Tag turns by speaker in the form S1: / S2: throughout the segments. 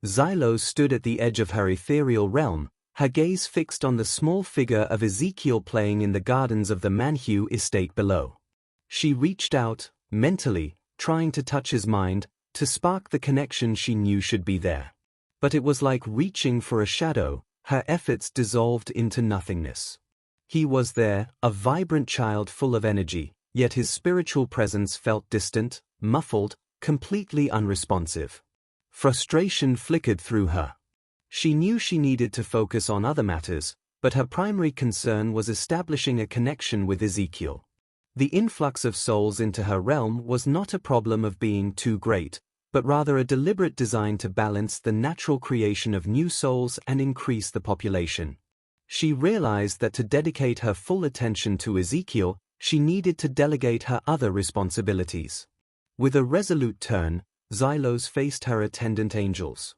S1: Xylo stood at the edge of her ethereal realm, her gaze fixed on the small figure of Ezekiel playing in the gardens of the Manhwa estate below. She reached out, mentally, trying to touch his mind, to spark the connection she knew should be there. But it was like reaching for a shadow, her efforts dissolved into nothingness. He was there, a vibrant child full of energy, yet his spiritual presence felt distant, muffled, completely unresponsive. Frustration flickered through her. She knew she needed to focus on other matters, but her primary concern was establishing a connection with Ezekiel. The influx of souls into her realm was not a problem of being too great, but rather a deliberate design to balance the natural creation of new souls and increase the population. She realized that to dedicate her full attention to Ezekiel, she needed to delegate her other responsibilities. With a resolute turn, Xylos faced her attendant angels.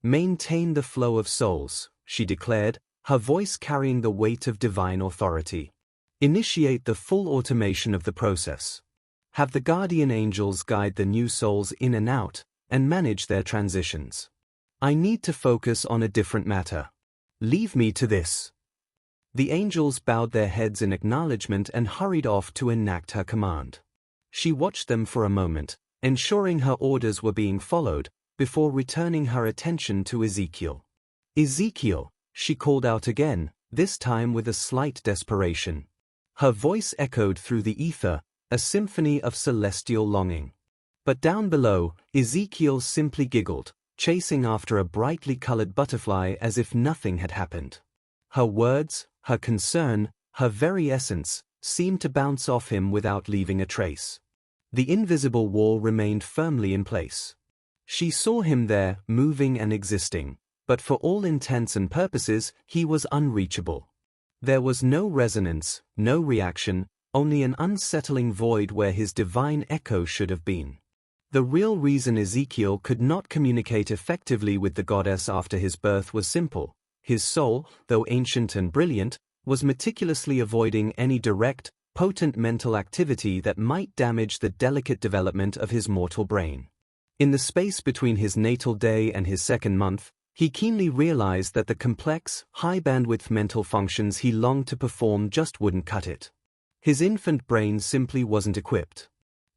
S1: "Maintain the flow of souls," she declared, her voice carrying the weight of divine authority. "Initiate the full automation of the process. Have the guardian angels guide the new souls in and out, and manage their transitions. I need to focus on a different matter. Leave me to this." The angels bowed their heads in acknowledgement and hurried off to enact her command. She watched them for a moment, ensuring her orders were being followed, before returning her attention to Ezekiel. "Ezekiel," she called out again, this time with a slight desperation. Her voice echoed through the ether, a symphony of celestial longing. But down below, Ezekiel simply giggled, chasing after a brightly colored butterfly as if nothing had happened. Her words, her concern, her very essence, seemed to bounce off him without leaving a trace. The invisible wall remained firmly in place. She saw him there, moving and existing, but for all intents and purposes, he was unreachable. There was no resonance, no reaction, only an unsettling void where his divine echo should have been. The real reason Ezekiel could not communicate effectively with the goddess after his birth was simple. His soul, though ancient and brilliant, was meticulously avoiding any direct, potent mental activity that might damage the delicate development of his mortal brain. In the space between his natal day and his second month, he keenly realized that the complex, high-bandwidth mental functions he longed to perform just wouldn't cut it. His infant brain simply wasn't equipped.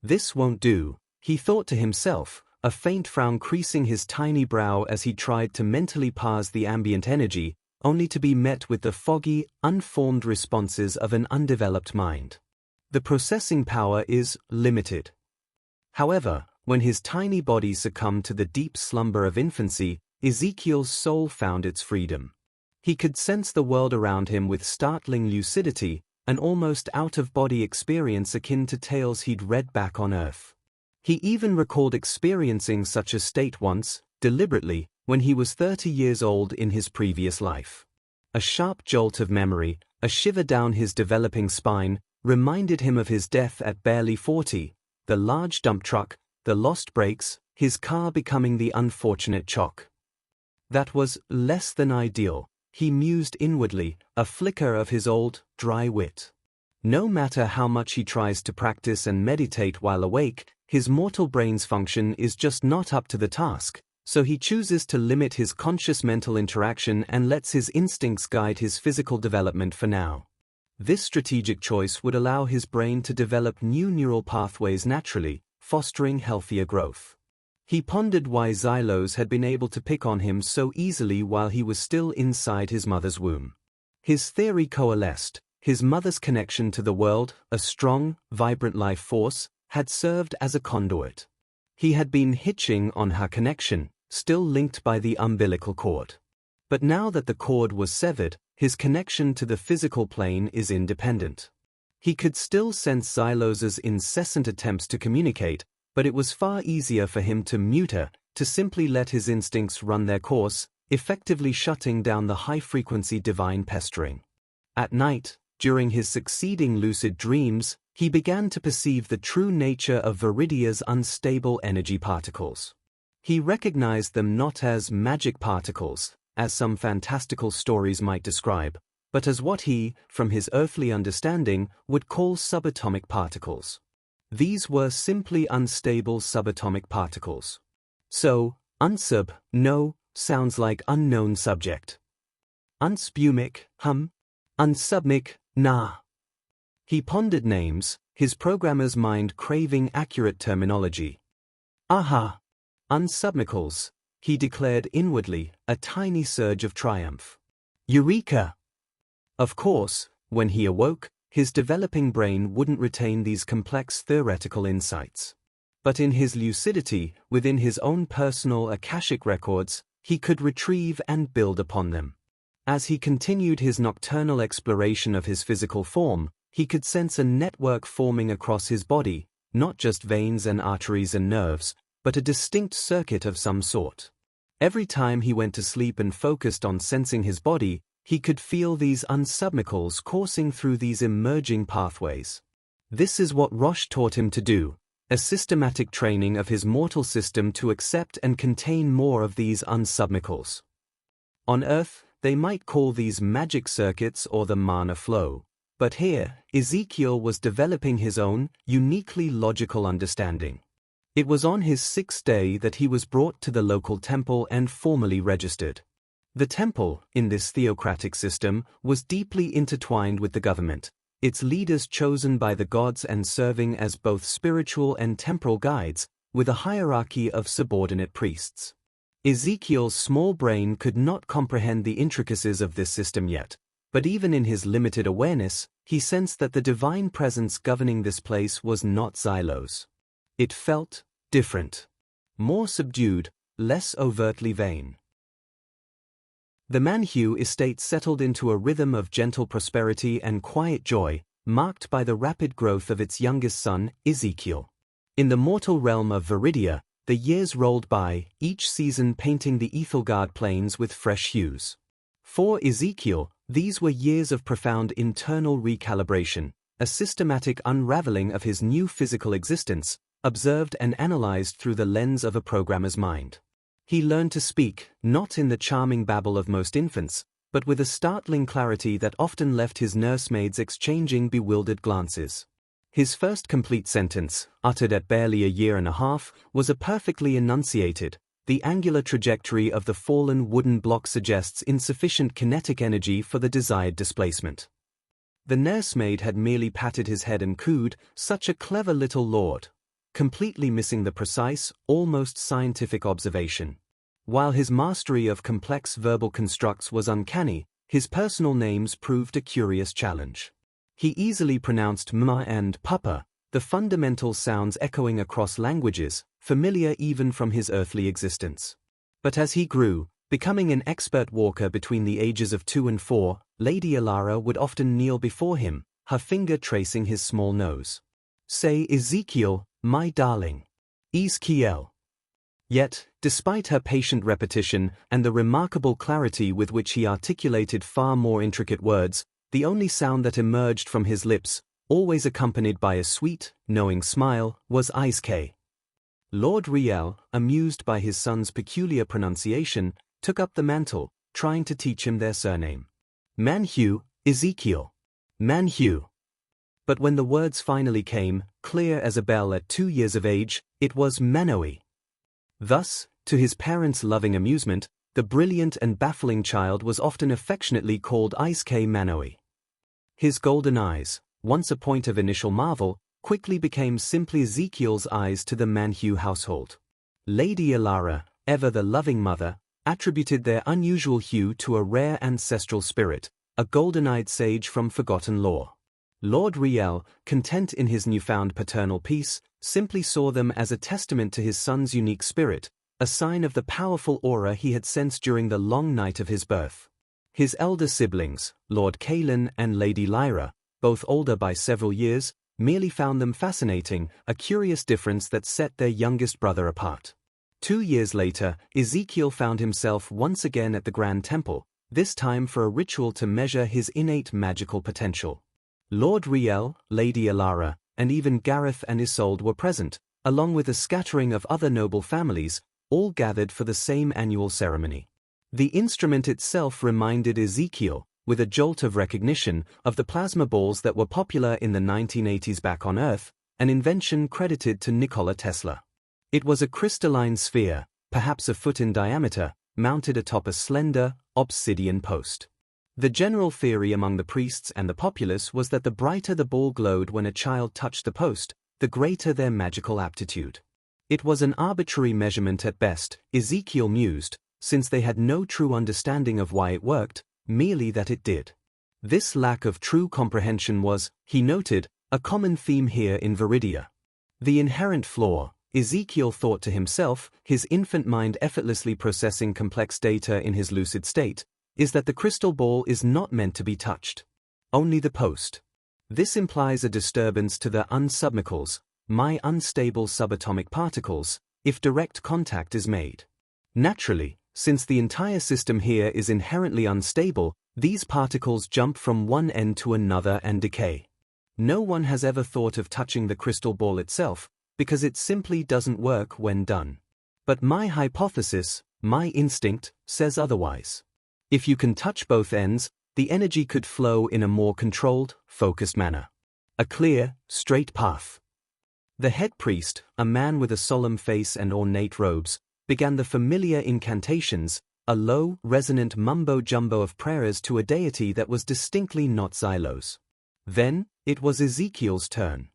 S1: "This won't do," he thought to himself, a faint frown creasing his tiny brow as he tried to mentally parse the ambient energy, only to be met with the foggy, unformed responses of an undeveloped mind. The processing power is limited. However, when his tiny body succumbed to the deep slumber of infancy, Ezekiel's soul found its freedom. He could sense the world around him with startling lucidity, an almost out-of-body experience akin to tales he'd read back on Earth. He even recalled experiencing such a state once, deliberately, when he was 30 years old in his previous life. A sharp jolt of memory, a shiver down his developing spine, reminded him of his death at barely 40, the large dump truck, the lost brakes, his car becoming the unfortunate chock. That was less than ideal, he mused inwardly, a flicker of his old, dry wit. No matter how much he tries to practice and meditate while awake, his mortal brain's function is just not up to the task, so he chooses to limit his conscious mental interaction and lets his instincts guide his physical development for now. This strategic choice would allow his brain to develop new neural pathways naturally, fostering healthier growth. He pondered why Xylos had been able to pick on him so easily while he was still inside his mother's womb. His theory coalesced. His mother's connection to the world, a strong, vibrant life force, had served as a conduit. He had been hitching on her connection, still linked by the umbilical cord. But now that the cord was severed, his connection to the physical plane is independent. He could still sense Xylos's incessant attempts to communicate, but it was far easier for him to mute her, to simply let his instincts run their course, effectively shutting down the high-frequency divine pestering. At night, during his succeeding lucid dreams, he began to perceive the true nature of Viridia's unstable energy particles. He recognized them not as magic particles, as some fantastical stories might describe, but as what he, from his earthly understanding, would call subatomic particles. These were simply unstable subatomic particles. So, unsub, no, sounds like unknown subject. Unspumik, unsubmik, nah. He pondered names, his programmer's mind craving accurate terminology. Aha! Unsubmicals, he declared inwardly, a tiny surge of triumph. Eureka! Of course, when he awoke, his developing brain wouldn't retain these complex theoretical insights. But in his lucidity, within his own personal Akashic records, he could retrieve and build upon them. As he continued his nocturnal exploration of his physical form, he could sense a network forming across his body, not just veins and arteries and nerves, but a distinct circuit of some sort. Every time he went to sleep and focused on sensing his body, he could feel these unsubmicals coursing through these emerging pathways. This is what Rosh taught him to do, a systematic training of his mortal system to accept and contain more of these unsubmicals. On Earth, they might call these magic circuits or the mana flow, but here, Ezekiel was developing his own, uniquely logical understanding. It was on his 6th day that he was brought to the local temple and formally registered. The temple, in this theocratic system, was deeply intertwined with the government, its leaders chosen by the gods and serving as both spiritual and temporal guides, with a hierarchy of subordinate priests. Ezekiel's small brain could not comprehend the intricacies of this system yet, but even in his limited awareness, he sensed that the divine presence governing this place was not Xylos. It felt different, more subdued, less overtly vain. The Manhwa estate settled into a rhythm of gentle prosperity and quiet joy, marked by the rapid growth of its youngest son, Ezekiel. In the mortal realm of Viridia, the years rolled by, each season painting the Ethelgard plains with fresh hues. For Ezekiel, these were years of profound internal recalibration, a systematic unraveling of his new physical existence, observed and analyzed through the lens of a programmer's mind. He learned to speak, not in the charming babble of most infants, but with a startling clarity that often left his nursemaids exchanging bewildered glances. His first complete sentence, uttered at barely a year and a half, was a perfectly enunciated. The angular trajectory of the fallen wooden block suggests insufficient kinetic energy for the desired displacement. The nursemaid had merely patted his head and cooed, "Such a clever little lord," completely missing the precise, almost scientific observation. While his mastery of complex verbal constructs was uncanny, his personal names proved a curious challenge. He easily pronounced mma and papa, the fundamental sounds echoing across languages, familiar even from his earthly existence. But as he grew, becoming an expert walker between the ages of 2 and 4, Lady Alara would often kneel before him, her finger tracing his small nose. "Say Ezekiel, my darling. Ezekiel." Yet, despite her patient repetition and the remarkable clarity with which he articulated far more intricate words, the only sound that emerged from his lips, always accompanied by a sweet, knowing smile, was Isekay. Lord Riel, amused by his son's peculiar pronunciation, took up the mantle, trying to teach him their surname. Manhwa, Ezekiel. Manhwa. But when the words finally came, clear as a bell at 2 years of age, it was Manoy. Thus, to his parents' loving amusement, the brilliant and baffling child was often affectionately called Isekay Manoy. His golden eyes, once a point of initial marvel, quickly became simply Ezekiel's eyes to the Manhwa household. Lady Alara, ever the loving mother, attributed their unusual hue to a rare ancestral spirit, a golden-eyed sage from forgotten lore. Lord Riel, content in his newfound paternal peace, simply saw them as a testament to his son's unique spirit, a sign of the powerful aura he had sensed during the long night of his birth. His elder siblings, Lord Kaelin and Lady Lyra, both older by several years, merely found them fascinating, a curious difference that set their youngest brother apart. 2 years later, Ezekiel found himself once again at the Grand Temple, this time for a ritual to measure his innate magical potential. Lord Riel, Lady Alara, and even Gareth and Isolde were present, along with a scattering of other noble families, all gathered for the same annual ceremony. The instrument itself reminded Ezekiel, with a jolt of recognition, of the plasma balls that were popular in the 1980s back on Earth, an invention credited to Nikola Tesla. It was a crystalline sphere, perhaps a foot in diameter, mounted atop a slender, obsidian post. The general theory among the priests and the populace was that the brighter the ball glowed when a child touched the post, the greater their magical aptitude. It was an arbitrary measurement at best, Ezekiel mused, since they had no true understanding of why it worked, merely that it did. This lack of true comprehension was, he noted, a common theme here in Viridia. The inherent flaw, Ezekiel thought to himself, his infant mind effortlessly processing complex data in his lucid state, is that the crystal ball is not meant to be touched. Only the post. This implies a disturbance to the unsubmicals, my unstable subatomic particles, if direct contact is made. Naturally, since the entire system here is inherently unstable, these particles jump from one end to another and decay. No one has ever thought of touching the crystal ball itself, because it simply doesn't work when done. But my hypothesis, my instinct, says otherwise. If you can touch both ends, the energy could flow in a more controlled, focused manner. A clear, straight path. The head priest, a man with a solemn face and ornate robes, began the familiar incantations, a low, resonant mumbo-jumbo of prayers to a deity that was distinctly not Xylo's. Then, it was Ezekiel's turn.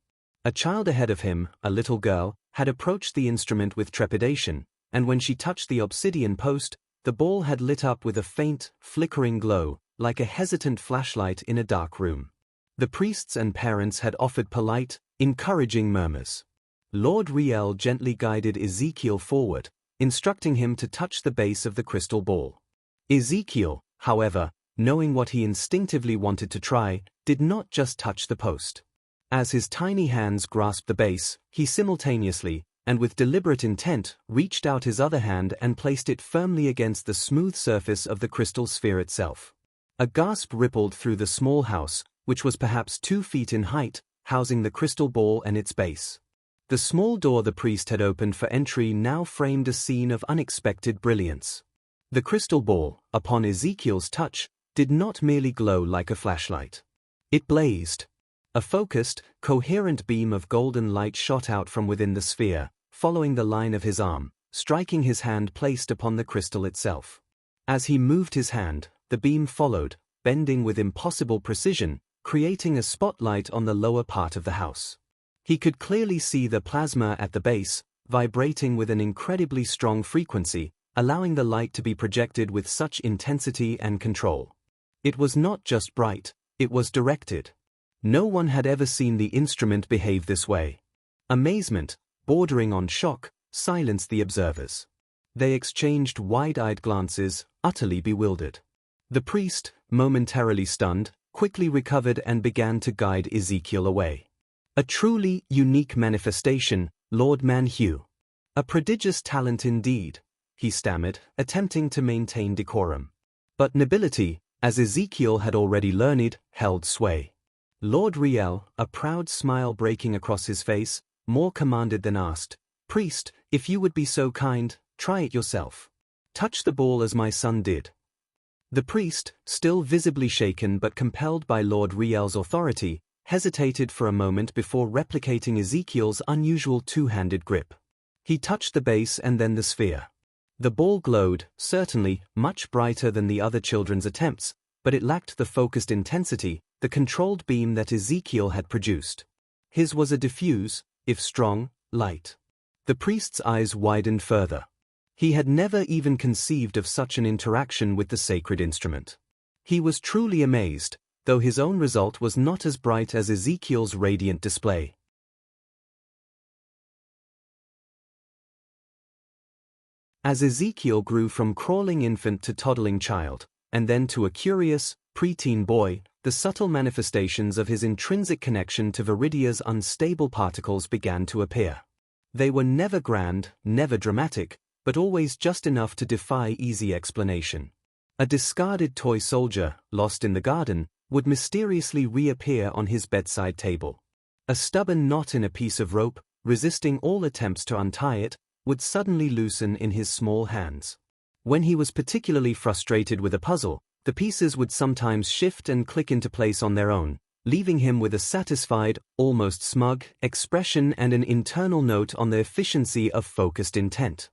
S1: A child ahead of him, a little girl, had approached the instrument with trepidation, and when she touched the obsidian post, the ball had lit up with a faint, flickering glow, like a hesitant flashlight in a dark room. The priests and parents had offered polite, encouraging murmurs. Lord Riel gently guided Ezekiel forward, instructing him to touch the base of the crystal ball. Ezekiel, however, knowing what he instinctively wanted to try, did not just touch the post. As his tiny hands grasped the base, he simultaneously, and with deliberate intent, reached out his other hand and placed it firmly against the smooth surface of the crystal sphere itself. A gasp rippled through the small house, which was perhaps 2 feet in height, housing the crystal ball and its base. The small door the priest had opened for entry now framed a scene of unexpected brilliance. The crystal ball, upon Ezekiel's touch, did not merely glow like a flashlight. It blazed. A focused, coherent beam of golden light shot out from within the sphere, following the line of his arm, striking his hand placed upon the crystal itself. As he moved his hand, the beam followed, bending with impossible precision, creating a spotlight on the lower part of the house. He could clearly see the plasma at the base, vibrating with an incredibly strong frequency, allowing the light to be projected with such intensity and control. It was not just bright, it was directed. No one had ever seen the instrument behave this way. Amazement, bordering on shock, silenced the observers. They exchanged wide-eyed glances, utterly bewildered. The priest, momentarily stunned, quickly recovered and began to guide Ezekiel away. A truly unique manifestation, Lord Manhwa. A prodigious talent indeed, he stammered, attempting to maintain decorum. But nobility, as Ezekiel had already learned, held sway. Lord Riel, a proud smile breaking across his face, more commanded than asked, "Priest, if you would be so kind, try it yourself. Touch the ball as my son did." The priest, still visibly shaken but compelled by Lord Riel's authority, hesitated for a moment before replicating Ezekiel's unusual two-handed grip. He touched the base and then the sphere. The ball glowed, certainly, much brighter than the other children's attempts, but it lacked the focused intensity, the controlled beam that Ezekiel had produced. His was a diffuse, if strong, light. The priest's eyes widened further. He had never even conceived of such an interaction with the sacred instrument. He was truly amazed, though his own result was not as bright as Ezekiel's radiant display. As Ezekiel grew from crawling infant to toddling child, and then to a curious, preteen boy, the subtle manifestations of his intrinsic connection to Viridia's unstable particles began to appear. They were never grand, never dramatic, but always just enough to defy easy explanation. A discarded toy soldier, lost in the garden, would mysteriously reappear on his bedside table. A stubborn knot in a piece of rope, resisting all attempts to untie it, would suddenly loosen in his small hands. When he was particularly frustrated with a puzzle, the pieces would sometimes shift and click into place on their own, leaving him with a satisfied, almost smug, expression and an internal note on the efficiency of focused intent.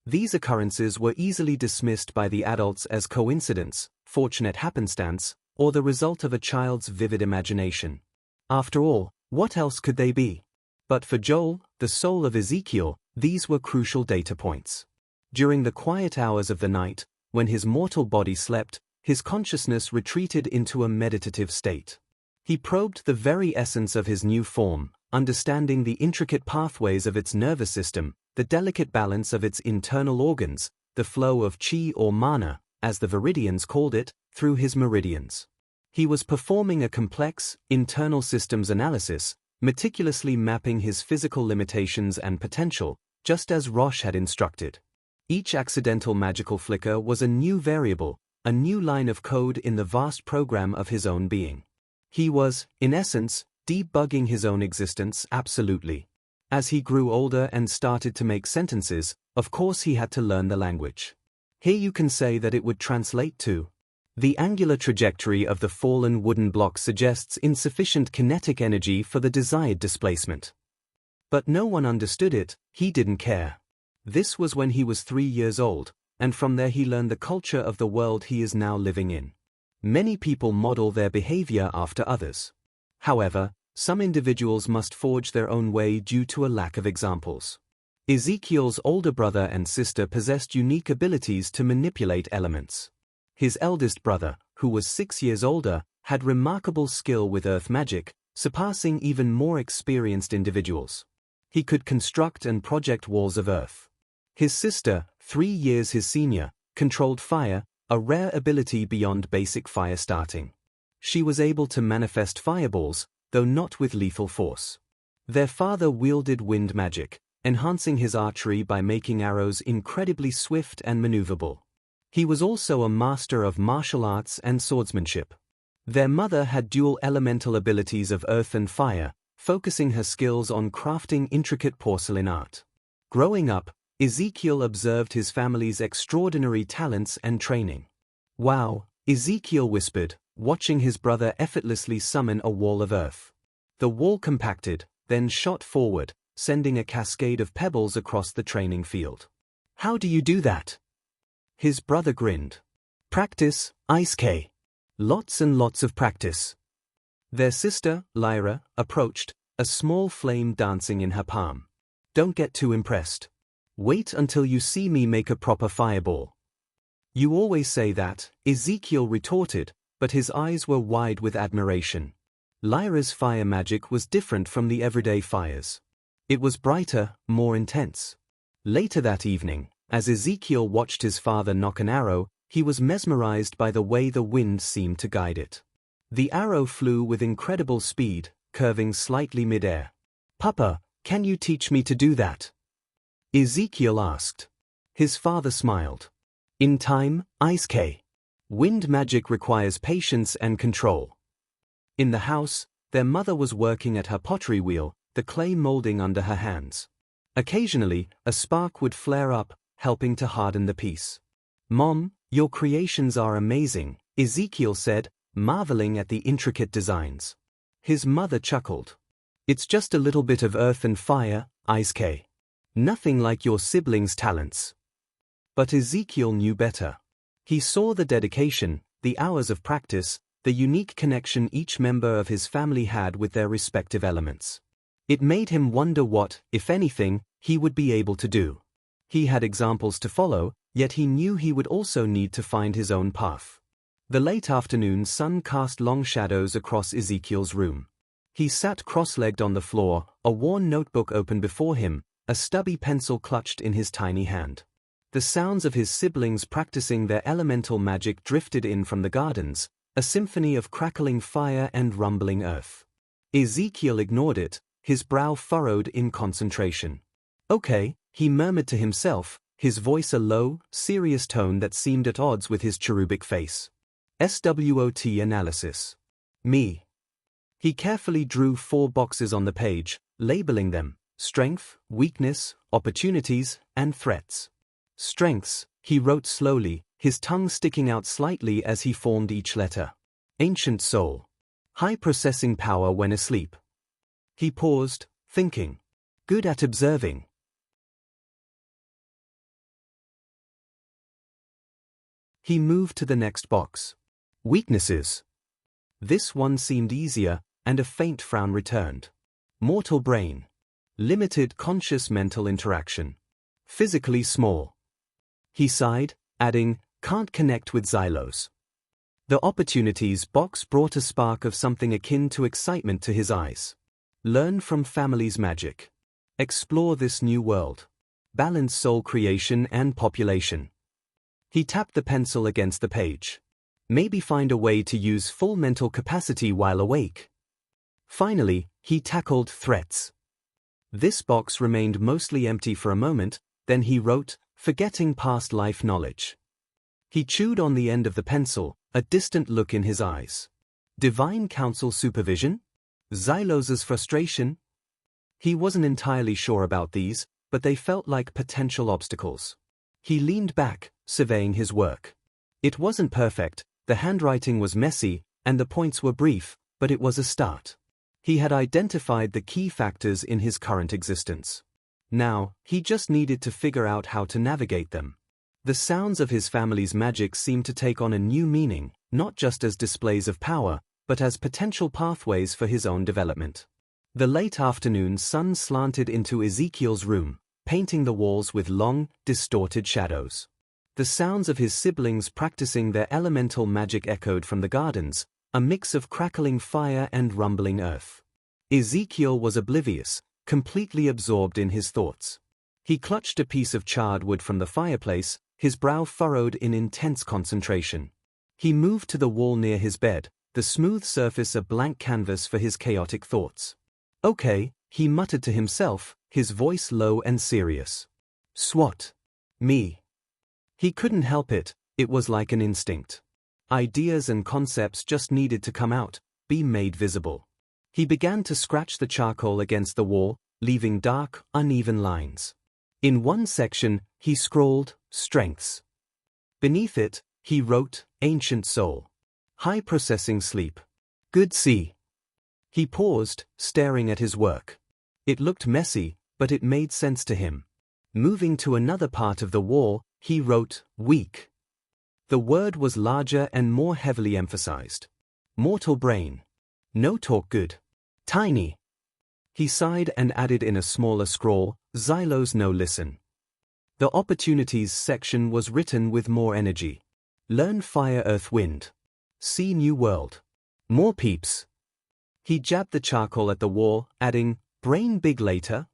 S1: These occurrences were easily dismissed by the adults as coincidence, fortunate happenstance, or the result of a child's vivid imagination. After all, what else could they be? But for Joel, the soul of Ezekiel, these were crucial data points. During the quiet hours of the night, when his mortal body slept, his consciousness retreated into a meditative state. He probed the very essence of his new form, understanding the intricate pathways of its nervous system, the delicate balance of its internal organs, the flow of chi or mana, as the Viridians called it, through his meridians. He was performing a complex, internal systems analysis, meticulously mapping his physical limitations and potential, just as Roche had instructed. Each accidental magical flicker was a new variable, a new line of code in the vast program of his own being. He was, in essence, debugging his own existence absolutely. As he grew older and started to make sentences, of course he had to learn the language. Here you can say that it would translate to: the angular trajectory of the fallen wooden block suggests insufficient kinetic energy for the desired displacement. But no one understood it, he didn't care. This was when he was 3 years old, and from there he learned the culture of the world he is now living in. Many people model their behavior after others. However, some individuals must forge their own way due to a lack of examples. Ezekiel's older brother and sister possessed unique abilities to manipulate elements. His eldest brother, who was 6 years older, had remarkable skill with earth magic, surpassing even more experienced individuals. He could construct and project walls of earth. His sister, 3 years his senior, controlled fire, a rare ability beyond basic fire starting. She was able to manifest fireballs, though not with lethal force. Their father wielded wind magic, enhancing his archery by making arrows incredibly swift and maneuverable. He was also a master of martial arts and swordsmanship. Their mother had dual elemental abilities of earth and fire, focusing her skills on crafting intricate porcelain art. Growing up, Ezekiel observed his family's extraordinary talents and training. "Wow," Ezekiel whispered, watching his brother effortlessly summon a wall of earth. The wall compacted, then shot forward, sending a cascade of pebbles across the training field. "How do you do that?" His brother grinned. "Practice, Isekay. Lots and lots of practice." Their sister, Lyra, approached, a small flame dancing in her palm. "Don't get too impressed. Wait until you see me make a proper fireball." "You always say that," Ezekiel retorted, but his eyes were wide with admiration. Lyra's fire magic was different from the everyday fires. It was brighter, more intense. Later that evening, as Ezekiel watched his father nock an arrow, he was mesmerized by the way the wind seemed to guide it. The arrow flew with incredible speed, curving slightly mid-air. "Papa, can you teach me to do that?" Ezekiel asked. His father smiled. "In time, Isekay. Wind magic requires patience and control." In the house, their mother was working at her pottery wheel, the clay molding under her hands. Occasionally, a spark would flare up, helping to harden the piece. "Mom, your creations are amazing," Ezekiel said, marveling at the intricate designs. His mother chuckled. "It's just a little bit of earth and fire, Isekay. Nothing like your siblings' talents." But Ezekiel knew better. He saw the dedication, the hours of practice, the unique connection each member of his family had with their respective elements. It made him wonder what, if anything, he would be able to do. He had examples to follow, yet he knew he would also need to find his own path. The late afternoon sun cast long shadows across Ezekiel's room. He sat cross-legged on the floor, a worn notebook open before him, a stubby pencil clutched in his tiny hand. The sounds of his siblings practicing their elemental magic drifted in from the gardens, a symphony of crackling fire and rumbling earth. Ezekiel ignored it, his brow furrowed in concentration. "Okay," he murmured to himself, his voice a low, serious tone that seemed at odds with his cherubic face. "SWOT analysis. Me." He carefully drew 4 boxes on the page, labeling them: strength, weakness, opportunities, and threats. "Strengths," he wrote slowly, his tongue sticking out slightly as he formed each letter. "Ancient soul. High processing power when asleep." He paused, thinking. "Good at observing. He moved to the next box. Weaknesses. This one seemed easier, and a faint frown returned. Mortal brain. Limited conscious mental interaction. Physically small. He sighed, adding, can't connect with Xylos. The opportunities box brought a spark of something akin to excitement to his eyes. Learn from family's magic. Explore this new world. Balance soul creation and population. He tapped the pencil against the page. Maybe find a way to use full mental capacity while awake. Finally, he tackled threats. This box remained mostly empty for a moment, then he wrote, forgetting past life knowledge. He chewed on the end of the pencil, a distant look in his eyes. Divine Council supervision? Xylos's frustration? He wasn't entirely sure about these, but they felt like potential obstacles. He leaned back, surveying his work. It wasn't perfect, the handwriting was messy, and the points were brief, but it was a start. He had identified the key factors in his current existence. Now, he just needed to figure out how to navigate them. The sounds of his family's magic seemed to take on a new meaning, not just as displays of power, but as potential pathways for his own development. The late afternoon sun slanted into Ezekiel's room, painting the walls with long, distorted shadows. The sounds of his siblings practicing their elemental magic echoed from the gardens, a mix of crackling fire and rumbling earth. Ezekiel was oblivious, completely absorbed in his thoughts. He clutched a piece of charred wood from the fireplace, his brow furrowed in intense concentration. He moved to the wall near his bed, the smooth surface a blank canvas for his chaotic thoughts. Okay, he muttered to himself, his voice low and serious. Swat. Me. He couldn't help it, it was like an instinct. Ideas and concepts just needed to come out, be made visible. He began to scratch the charcoal against the wall, leaving dark, uneven lines. In one section, he scrawled, strengths. Beneath it, he wrote, ancient soul. High processing sleep. Good see. He paused, staring at his work. It looked messy, but it made sense to him. Moving to another part of the wall, he wrote, weak. The word was larger and more heavily emphasized. Mortal brain. No talk good. Tiny. He sighed and added in a smaller scrawl, Xylos no listen. The opportunities section was written with more energy. Learn fire earth wind. See new world. More peeps. He jabbed the charcoal at the wall, adding, brain big later.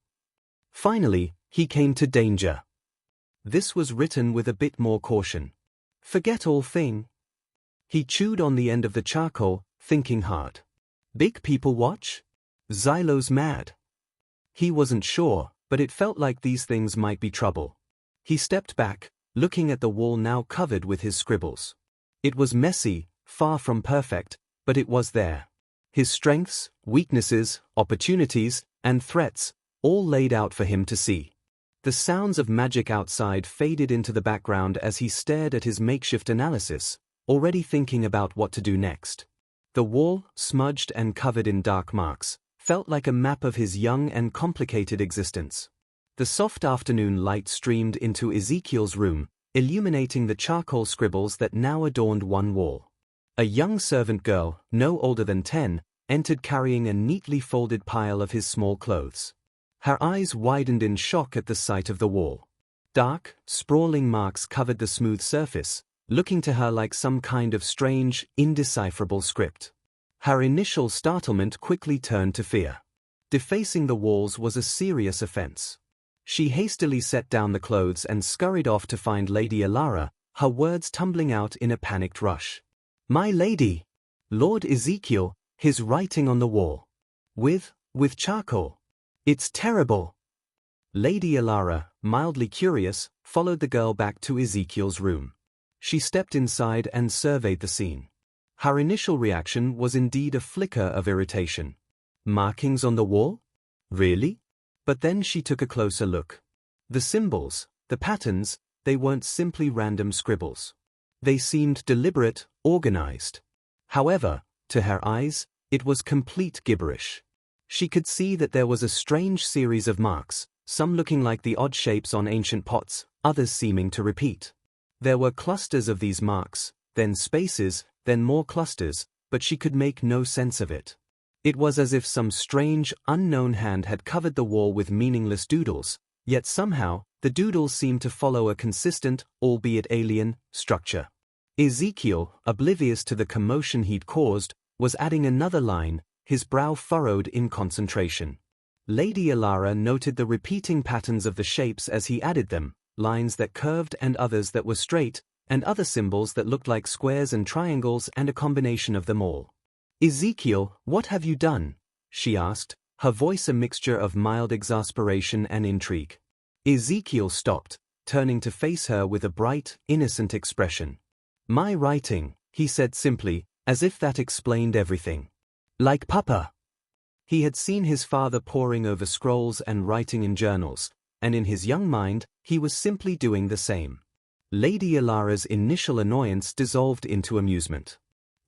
S1: Finally, he came to danger. This was written with a bit more caution. Forget all thing. He chewed on the end of the charcoal, thinking hard. Big people watch? Xylos mad. He wasn't sure, but it felt like these things might be trouble. He stepped back, looking at the wall now covered with his scribbles. It was messy, far from perfect, but it was there. His strengths, weaknesses, opportunities, and threats, all laid out for him to see. The sounds of magic outside faded into the background as he stared at his makeshift analysis, already thinking about what to do next. The wall, smudged and covered in dark marks, felt like a map of his young and complicated existence. The soft afternoon light streamed into Ezekiel's room, illuminating the charcoal scribbles that now adorned one wall. A young servant girl, no older than 10, entered carrying a neatly folded pile of his small clothes. Her eyes widened in shock at the sight of the wall. Dark, sprawling marks covered the smooth surface, looking to her like some kind of strange, indecipherable script. Her initial startlement quickly turned to fear. Defacing the walls was a serious offense. She hastily set down the clothes and scurried off to find Lady Alara, her words tumbling out in a panicked rush. My lady! Lord Ezekiel, his writing on the wall. With charcoal. It's terrible. Lady Alara, mildly curious, followed the girl back to Ezekiel's room. She stepped inside and surveyed the scene. Her initial reaction was indeed a flicker of irritation. Markings on the wall? Really? But then she took a closer look. The symbols, the patterns, they weren't simply random scribbles. They seemed deliberate, organized. However, to her eyes, it was complete gibberish. She could see that there was a strange series of marks, some looking like the odd shapes on ancient pots, others seeming to repeat. There were clusters of these marks, then spaces, then more clusters, but she could make no sense of it. It was as if some strange, unknown hand had covered the wall with meaningless doodles, yet somehow, the doodles seemed to follow a consistent, albeit alien, structure. Ezekiel, oblivious to the commotion he'd caused, was adding another line, his brow furrowed in concentration. Lady Alara noted the repeating patterns of the shapes as he added them, lines that curved and others that were straight, and other symbols that looked like squares and triangles and a combination of them all. "Ezekiel, what have you done?" she asked, her voice a mixture of mild exasperation and intrigue. Ezekiel stopped, turning to face her with a bright, innocent expression. "My writing," he said simply, as if that explained everything. "Like Papa." He had seen his father poring over scrolls and writing in journals, and in his young mind, he was simply doing the same. Lady Alara's initial annoyance dissolved into amusement.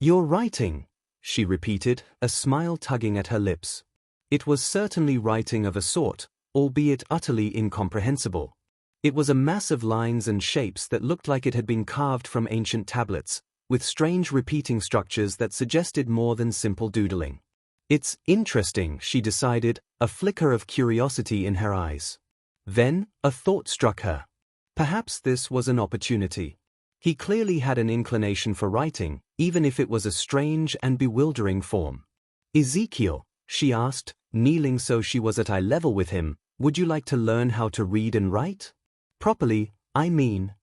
S1: "Your writing," she repeated, a smile tugging at her lips. It was certainly writing of a sort, albeit utterly incomprehensible. It was a mass of lines and shapes that looked like it had been carved from ancient tablets, with strange repeating structures that suggested more than simple doodling. "It's interesting," she decided, a flicker of curiosity in her eyes. Then, a thought struck her. Perhaps this was an opportunity. He clearly had an inclination for writing, even if it was a strange and bewildering form. "Ezekiel," she asked, kneeling so she was at eye level with him, "would you like to learn how to read and write? Properly, I mean."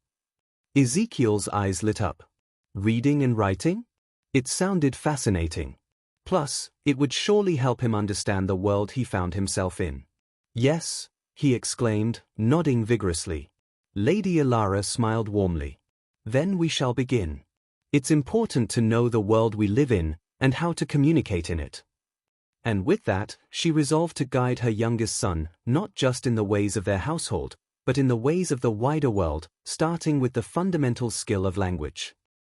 S1: Ezekiel's eyes lit up. Reading and writing? It sounded fascinating. Plus, it would surely help him understand the world he found himself in. "Yes," he exclaimed, nodding vigorously. Lady Alara smiled warmly. "Then we shall begin. It's important to know the world we live in, and how to communicate in it." And with that, she resolved to guide her youngest son, not just in the ways of their household, but in the ways of the wider world, starting with the fundamental skill of language.